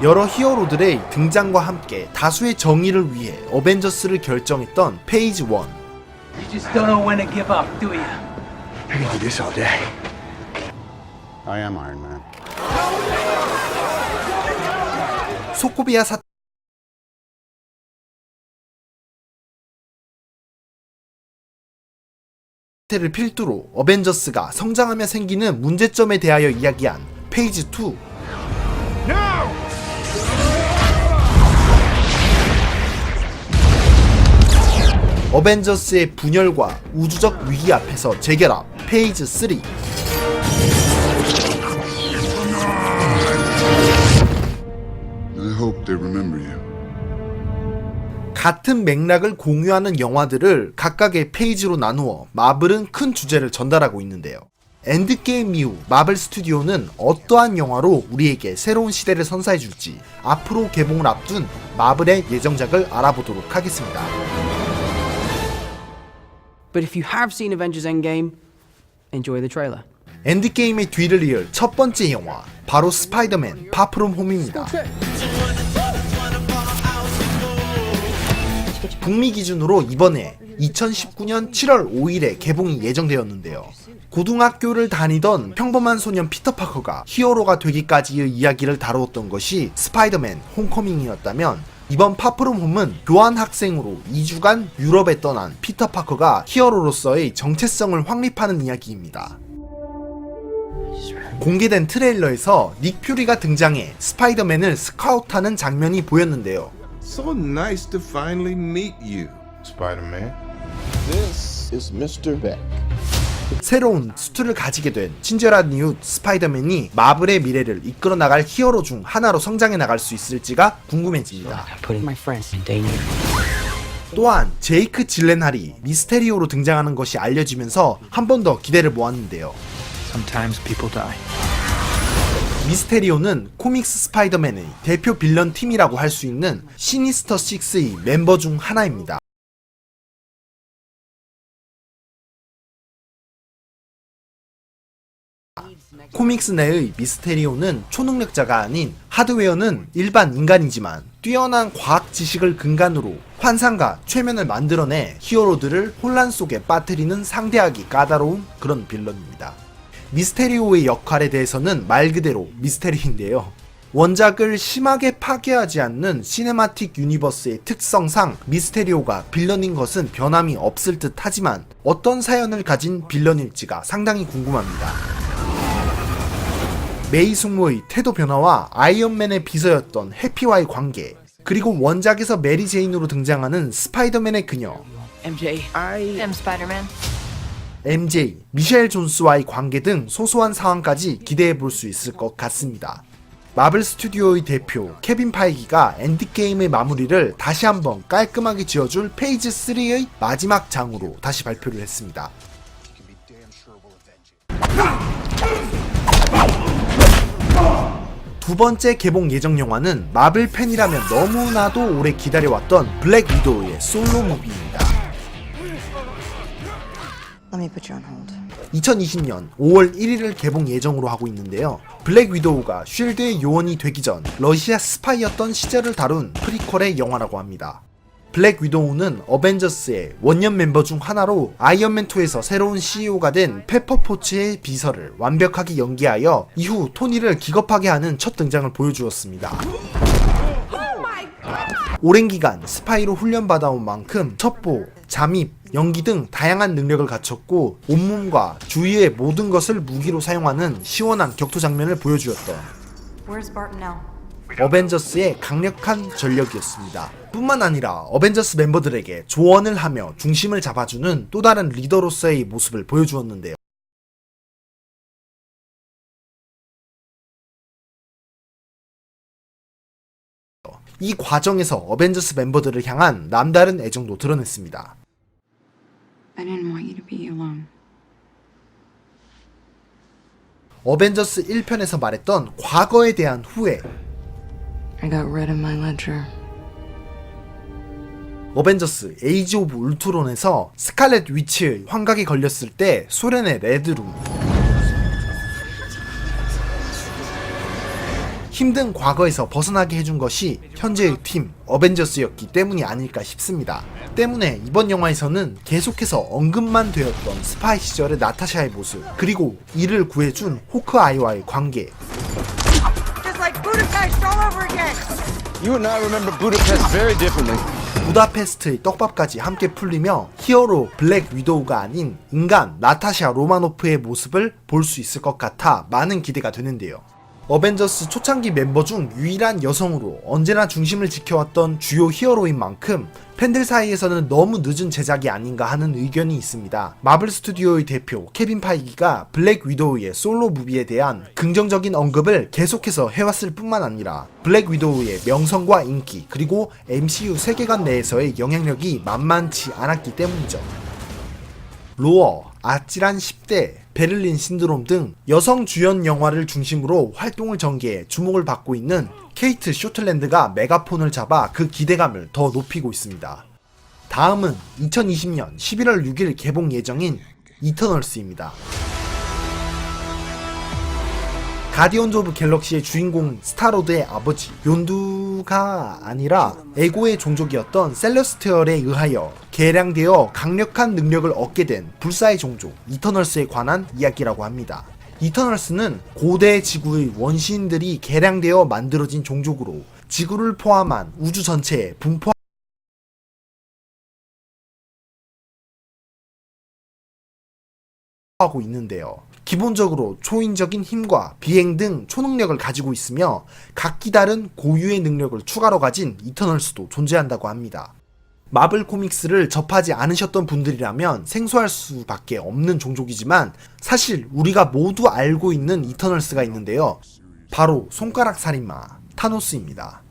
여러 히어로들의 등장과 함께 다수의 정의를 위해 어벤져스를 결정했던 페이지 1. You just don't know when to give up, do you? I can do this all day. I am Iron Man. 소코비아 사태를 필두로 어벤져스가 성장하며 생기는 문제점에 대하여 이야기한 페이지 2. 어벤져스의 분열과 우주적 위기 앞에서 재결합 페이지 3. I hope they remember you. 같은 맥락을 공유하는 영화들을 각각의 페이지로 나누어 마블은 큰 주제를 전달하고 있는데요. 엔드게임 이후 마블 스튜디오는 어떠한 영화로 우리에게 새로운 시대를 선사해줄지 앞으로 개봉을 앞둔 마블의 예정작을 알아보도록 하겠습니다. But if you have seen Avengers Endgame, enjoy the trailer. 엔드게임의 뒤를 이을 첫 번째 영화, 바로 스파이더맨 파프롬 홈입니다. 북미 기준으로 이번에 2019년 7월 5일에 개봉이 예정되었는데요. 고등학교를 다니던 평범한 소년 피터 파커가 히어로가 되기까지의 이야기를 다루었던 것이 스파이더맨 홈커밍이었다면, 이번 파프롬 홈은 교환 학생으로 2주간 유럽에 떠난 피터 파커가 히어로로서의 정체성을 확립하는 이야기입니다. 공개된 트레일러에서 닉 퓨리가 등장해 스파이더맨을 스카우트하는 장면이 보였는데요. So nice to finally meet you, Spider-Man. This is Mr. Beck. 새로운 수트를 가지게 된 친절한 이웃 스파이더맨이 마블의 미래를 이끌어 나갈 히어로 중 하나로 성장해 나갈 수 있을지가 궁금해집니다. Putting my friends in danger. 또한 제이크 질렌할이 미스테리오로 등장하는 것이 알려지면서 한 번 더 기대를 모았는데요. Sometimes people die. 미스테리오는 코믹스 스파이더맨의 대표 빌런 팀이라고 할 수 있는 시니스터 6의 멤버 중 하나입니다. 코믹스 내의 미스테리오는 초능력자가 아닌 하드웨어는 일반 인간이지만 뛰어난 과학 지식을 근간으로 환상과 최면을 만들어내 히어로들을 혼란 속에 빠뜨리는 상대하기 까다로운 그런 빌런입니다. 미스테리오의 역할에 대해서는 말 그대로 미스테리인데요. 원작을 심하게 파괴하지 않는 시네마틱 유니버스의 특성상 미스테리오가 빌런인 것은 변함이 없을 듯 하지만 어떤 사연을 가진 빌런일지가 상당히 궁금합니다. 메이 숙모의 태도 변화와 아이언맨의 비서였던 해피와의 관계, 그리고 원작에서 메리 제인으로 등장하는 스파이더맨의 그녀 MJ, I'm Spider-Man. MJ, 미셸 존스와의 관계 등 소소한 상황까지 기대해 볼 수 있을 것 같습니다. 마블 스튜디오의 대표 케빈 파이기가 엔드게임의 마무리를 다시 한번 깔끔하게 지어줄 페이지 3의 마지막 장으로 다시 발표를 했습니다. 두 번째 개봉 예정 영화는 마블 팬이라면 너무나도 오래 기다려왔던 블랙 위도우의 솔로 무비입니다. Let me put you on hold. 2020년 5월 1일을 개봉 예정으로 하고 있는데요. 블랙 위도우가 쉴드의 요원이 되기 전 러시아 스파이였던 시절을 다룬 프리퀄의 영화라고 합니다. 블랙 위도우는 어벤져스의 원년 멤버 중 하나로 아이언맨2에서 새로운 CEO가 된 페퍼포츠의 비서를 완벽하게 연기하여 이후 토니를 기겁하게 하는 첫 등장을 보여주었습니다. 오랜 기간 스파이로 훈련받아온 만큼 첩보, 잠입, 연기 등 다양한 능력을 갖췄고 온몸과 주위의 모든 것을 무기로 사용하는 시원한 격투 장면을 보여주었던 Where's Barton now? 어벤져스의 강력한 전력이었습니다. 뿐만 아니라 어벤져스 멤버들에게 조언을 하며 중심을 잡아주는 또 다른 리더로서의 모습을 보여주었는데요. 이 과정에서 어벤져스 멤버들을 향한 남다른 애정도 드러냈습니다. I didn't want you to be alone. 어벤져스 1편에서 말했던 과거에 대한 후회, I got rid of my ledger. 어벤져스 에이지 오브 울트론에서 스칼렛 위치의 환각이 걸렸을 때 소련의 레드룸, 힘든 과거에서 벗어나게 해준 것이 현재의 팀 어벤져스였기 때문이 아닐까 싶습니다. 때문에 이번 영화에서는 계속해서 언급만 되었던 스파이 시절의 나타샤의 모습, 그리고 이를 구해준 호크아이와의 관계, You and I remember Budapest very differently. 부다페스트의 떡밥까지 함께 풀리며 히어로 블랙 위도우가 아닌 인간 나타샤 로마노프의 모습을 볼 수 있을 것 같아 많은 기대가 되는데요. 어벤져스 초창기 멤버 중 유일한 여성으로 언제나 중심을 지켜왔던 주요 히어로인 만큼 팬들 사이에서는 너무 늦은 제작이 아닌가 하는 의견이 있습니다. 마블 스튜디오의 대표 케빈 파이기가 블랙 위도우의 솔로 무비에 대한 긍정적인 언급을 계속해서 해왔을 뿐만 아니라 블랙 위도우의 명성과 인기, 그리고 MCU 세계관 내에서의 영향력이 만만치 않았기 때문이죠. 로어, 아찔한 10대, 베를린 신드롬 등 여성 주연 영화를 중심으로 활동을 전개해 주목을 받고 있는 케이트 쇼틀랜드가 메가폰을 잡아 그 기대감을 더 높이고 있습니다. 다음은 2020년 11월 6일 개봉 예정인 이터널스입니다. 가디언즈 오브 갤럭시의 주인공 스타로드의 아버지 욘두가 아니라 에고의 종족이었던 셀레스티얼에 의하여 개량되어 강력한 능력을 얻게 된 불사의 종족 이터널스에 관한 이야기라고 합니다. 이터널스는 고대 지구의 원시인들이 개량되어 만들어진 종족으로 지구를 포함한 우주 전체에 분포하고 있는데요. 기본적으로 초인적인 힘과 비행 등 초능력을 가지고 있으며 각기 다른 고유의 능력을 추가로 가진 이터널스도 존재한다고 합니다. 마블 코믹스를 접하지 않으셨던 분들이라면 생소할 수밖에 없는 종족이지만 사실 우리가 모두 알고 있는 이터널스가 있는데요. 바로 손가락 살인마 타노스입니다.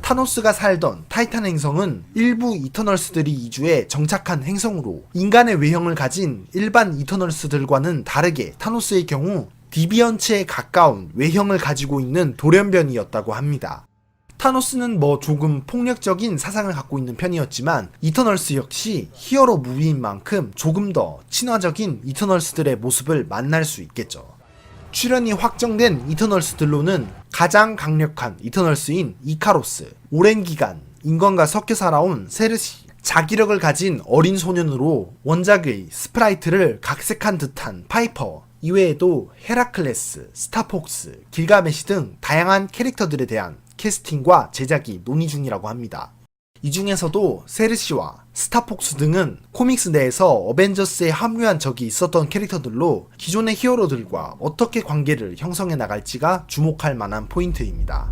타노스가 살던 타이탄 행성은 일부 이터널스들이 이주해 정착한 행성으로 인간의 외형을 가진 일반 이터널스들과는 다르게 타노스의 경우 디비언츠에 가까운 외형을 가지고 있는 돌연변이였다고 합니다. 타노스는 조금 폭력적인 사상을 갖고 있는 편이었지만 이터널스 역시 히어로 무비인 만큼 조금 더 친화적인 이터널스들의 모습을 만날 수 있겠죠. 출연이 확정된 이터널스들로는 가장 강력한 이터널스인 이카로스, 오랜 기간 인간과 섞여 살아온 세르시, 자기력을 가진 어린 소년으로 원작의 스프라이트를 각색한 듯한 파이퍼, 이외에도 헤라클레스, 스타폭스, 길가메시 등 다양한 캐릭터들에 대한 캐스팅과 제작이 논의 중이라고 합니다. 이 중에서도 세르시와 스타폭스 등은 코믹스 내에서 어벤져스에 합류한 적이 있었던 캐릭터들로 기존의 히어로들과 어떻게 관계를 형성해 나갈지가 주목할 만한 포인트입니다.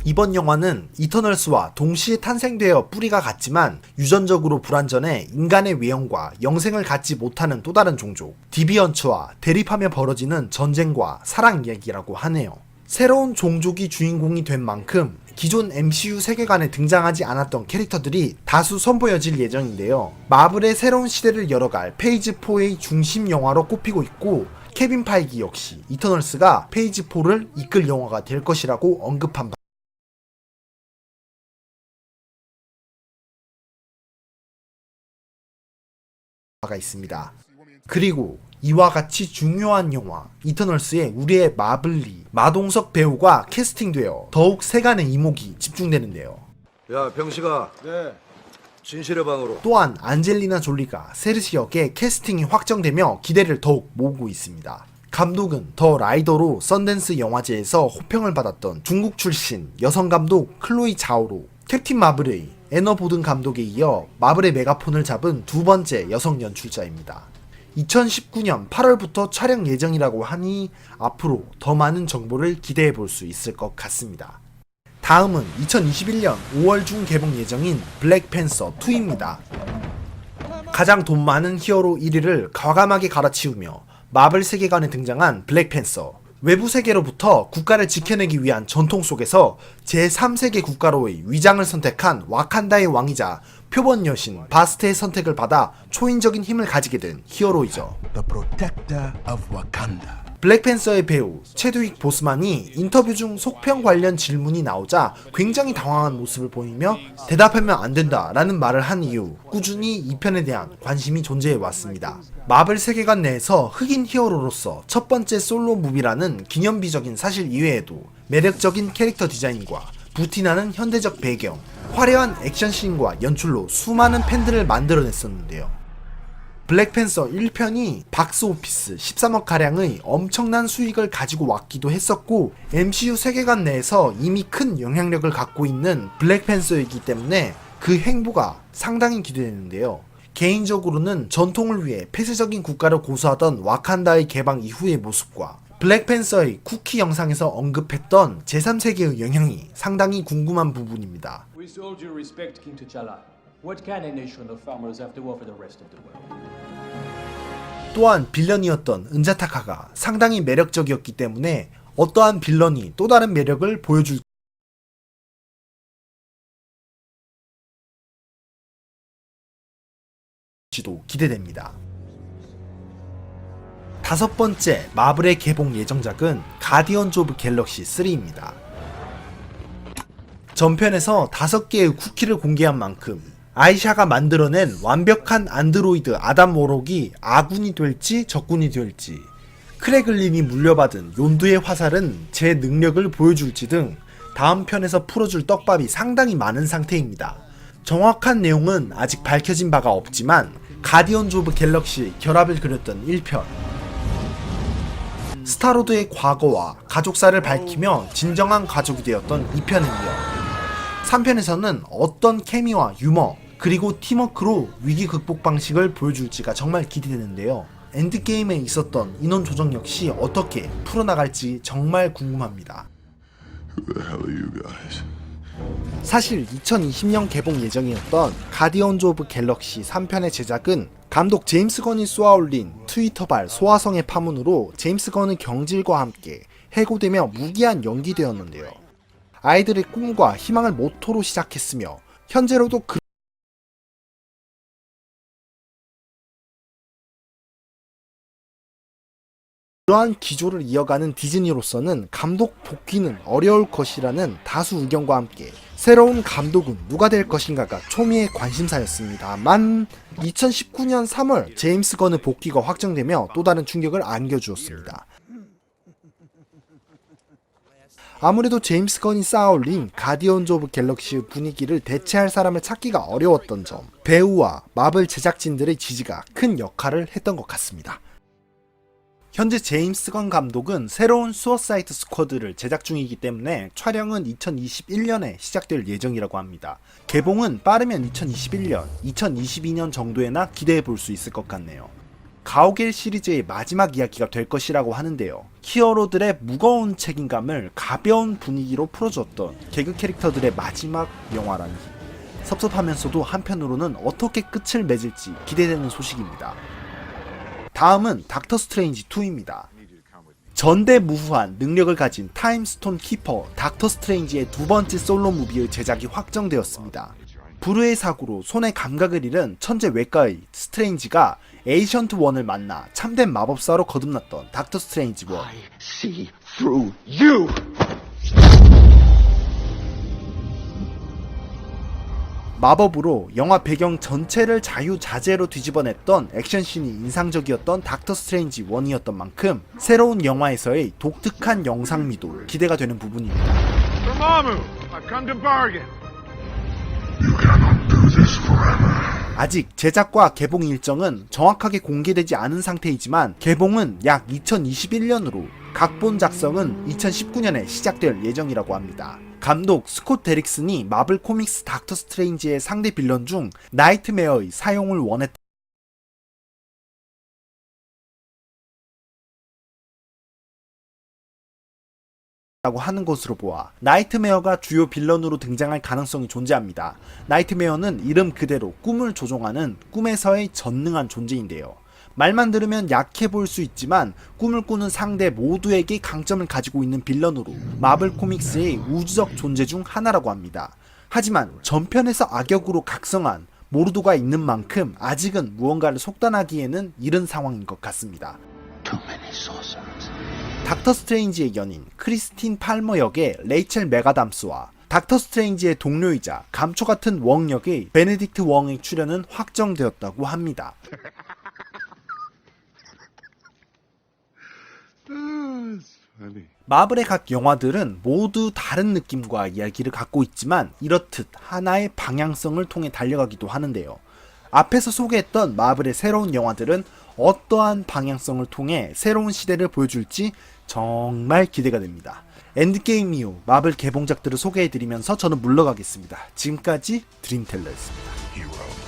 이번 영화는 이터널스와 동시에 탄생되어 뿌리가 같지만 유전적으로 불완전해 인간의 외형과 영생을 갖지 못하는 또 다른 종족 디비언츠와 대립하며 벌어지는 전쟁과 사랑 이야기라고 하네요. 새로운 종족이 주인공이 된 만큼 기존 MCU 세계관에 등장하지 않았던 캐릭터들이 다수 선보여질 예정인데요. 마블의 새로운 시대를 열어갈 페이지 4의 중심 영화로 꼽히고 있고 케빈 파이기 역시 이터널스가 페이지 4를 이끌 영화가 될 것이라고 언급한 바가 있습니다. 그리고 이와 같이 중요한 영화 이터널스에 우리의 마블리 마동석 배우가 캐스팅되어 더욱 세간의 이목이 집중되는데요. 야 병식아. 네. 진실의 방으로. 또한 안젤리나 졸리가 세르시 역에 캐스팅이 확정되며 기대를 더욱 모으고 있습니다. 감독은 더 라이더로 썬댄스 영화제에서 호평을 받았던 중국 출신 여성 감독 클로이 자오로, 캡틴 마블의 애너 보든 감독에 이어 마블의 메가폰을 잡은 두 번째 여성 연출자입니다. 2019년 8월부터 촬영 예정이라고 하니 앞으로 더 많은 정보를 기대해 볼 수 있을 것 같습니다. 다음은 2021년 5월 중 개봉 예정인 블랙팬서 2입니다. 가장 돈 많은 히어로 1위를 과감하게 갈아치우며 마블 세계관에 등장한 블랙팬서. 외부 세계로부터 국가를 지켜내기 위한 전통 속에서 제3세계 국가로의 위장을 선택한 와칸다의 왕이자 표본 여신 바스트의 선택을 받아 초인적인 힘을 가지게 된 히어로이죠. The protector of Wakanda. 블랙팬서의 배우 체드윅 보스만이 인터뷰 중 속편 관련 질문이 나오자 굉장히 당황한 모습을 보이며 대답하면 안 된다 라는 말을 한 이후 꾸준히 이 편에 대한 관심이 존재해 왔습니다. 마블 세계관 내에서 흑인 히어로로서 첫 번째 솔로 무비라는 기념비적인 사실 이외에도 매력적인 캐릭터 디자인과 부티나는 현대적 배경, 화려한 액션씬과 연출로 수많은 팬들을 만들어냈었는데요. 블랙팬서 1편이 박스오피스 13억가량의 엄청난 수익을 가지고 왔기도 했었고 MCU 세계관 내에서 이미 큰 영향력을 갖고 있는 블랙팬서이기 때문에 그 행보가 상당히 기대되는데요. 개인적으로는 전통을 위해 폐쇄적인 국가를 고수하던 와칸다의 개방 이후의 모습과 블랙팬서의 쿠키 영상에서 언급했던 제3세계의 영향이 상당히 궁금한 부분입니다. With all due respect, King T'Challa, what can a nation of farmers have to offer the rest of the world? 또한 빌런이었던 은자타카가 상당히 매력적이었기 때문에 어떠한 빌런이 또 다른 매력을 보여줄지도 기대됩니다. 다섯 번째 마블의 개봉 예정작은 가디언즈 오브 갤럭시 3입니다. 전편에서 5개의 쿠키를 공개한 만큼 아이샤가 만들어낸 완벽한 안드로이드 아담 워록이 아군이 될지 적군이 될지, 크레글린이 물려받은 욘두의 화살은 제 능력을 보여줄지 등 다음 편에서 풀어줄 떡밥이 상당히 많은 상태입니다. 정확한 내용은 아직 밝혀진 바가 없지만 가디언즈 오브 갤럭시의 결합을 그렸던 1편, 스타로드의 과거와 가족사를 밝히며 진정한 가족이 되었던 2편에 이어 3편에서는 어떤 케미와 유머 그리고 팀워크로 위기 극복 방식을 보여줄지가 정말 기대되는데요. 엔드게임에 있었던 인원 조정 역시 어떻게 풀어나갈지 정말 궁금합니다. Who the hell are you guys? 사실 2020년 개봉 예정이었던 가디언즈 오브 갤럭시 3편의 제작은 감독 제임스 건이 쏘아올린 트위터발 소화성의 파문으로 제임스 건의 경질과 함께 해고되며 무기한 연기되었는데요. 아이들의 꿈과 희망을 모토로 시작했으며 현재로도 그러한 기조를 이어가는 디즈니로서는 감독 복귀는 어려울 것이라는 다수 의견과 함께 새로운 감독은 누가 될 것인가가 초미의 관심사였습니다만 2019년 3월 제임스 건의 복귀가 확정되며 또 다른 충격을 안겨주었습니다. 아무래도 제임스 건이 쌓아올린 가디언즈 오브 갤럭시의 분위기를 대체할 사람을 찾기가 어려웠던 점, 배우와 마블 제작진들의 지지가 큰 역할을 했던 것 같습니다. 현재 제임스 건 감독은 새로운 수어사이드 스쿼드를 제작 중이기 때문에 촬영은 2021년에 시작될 예정이라고 합니다. 개봉은 빠르면 2021년, 2022년 정도에나 기대해 볼 수 있을 것 같네요. 가오갤 시리즈의 마지막 이야기가 될 것이라고 하는데요. 히어로들의 무거운 책임감을 가벼운 분위기로 풀어줬던 개그 캐릭터들의 마지막 영화라니 섭섭하면서도 한편으로는 어떻게 끝을 맺을지 기대되는 소식입니다. 다음은 닥터 스트레인지 2입니다. 전대무후한 능력을 가진 타임스톤 키퍼 닥터 스트레인지의 두 번째 솔로 무비의 제작이 확정되었습니다. 불의의 사고로 손에 감각을 잃은 천재 외과의 스트레인지가 에이션트 1을 만나 참된 마법사로 거듭났던 닥터 스트레인지 1. See through you! 마법으로 영화 배경 전체를 자유자재로 뒤집어냈던 액션씬이 인상적이었던 닥터 스트레인지 1이었던 만큼 새로운 영화에서의 독특한 영상미도 기대가 되는 부분입니다. Dormammu, I've come to bargain. 아직 제작과 개봉 일정은 정확하게 공개되지 않은 상태이지만 개봉은 약 2021년으로 각본 작성은 2019년에 시작될 예정이라고 합니다. 감독 스콧 데릭슨이 마블 코믹스 닥터 스트레인지의 상대 빌런 중 나이트메어의 사용을 원했다고 하는 것으로 보아 나이트메어가 주요 빌런으로 등장할 가능성이 존재합니다. 나이트메어는 이름 그대로 꿈을 조종하는 꿈에서의 전능한 존재인데요. 말만 들으면 약해 보일 수 있지만 꿈을 꾸는 상대 모두에게 강점을 가지고 있는 빌런으로 마블 코믹스의 우주적 존재 중 하나라고 합니다. 하지만 전편에서 악역으로 각성한 모르도가 있는 만큼 아직은 무언가를 속단하기에는 이른 상황인 것 같습니다. Too many sorcerers. 닥터 스트레인지의 연인 크리스틴 팔머 역의 레이첼 맥아담스와 닥터 스트레인지의 동료이자 감초 같은 웡 역의 베네딕트 웡의 출연은 확정되었다고 합니다. 마블의 각 영화들은 모두 다른 느낌과 이야기를 갖고 있지만 이렇듯 하나의 방향성을 통해 달려가기도 하는데요. 앞에서 소개했던 마블의 새로운 영화들은 어떠한 방향성을 통해 새로운 시대를 보여줄지 정말 기대가 됩니다. 엔드게임 이후 마블 개봉작들을 소개해드리면서 저는 물러가겠습니다. 지금까지 드림텔러였습니다. Hero.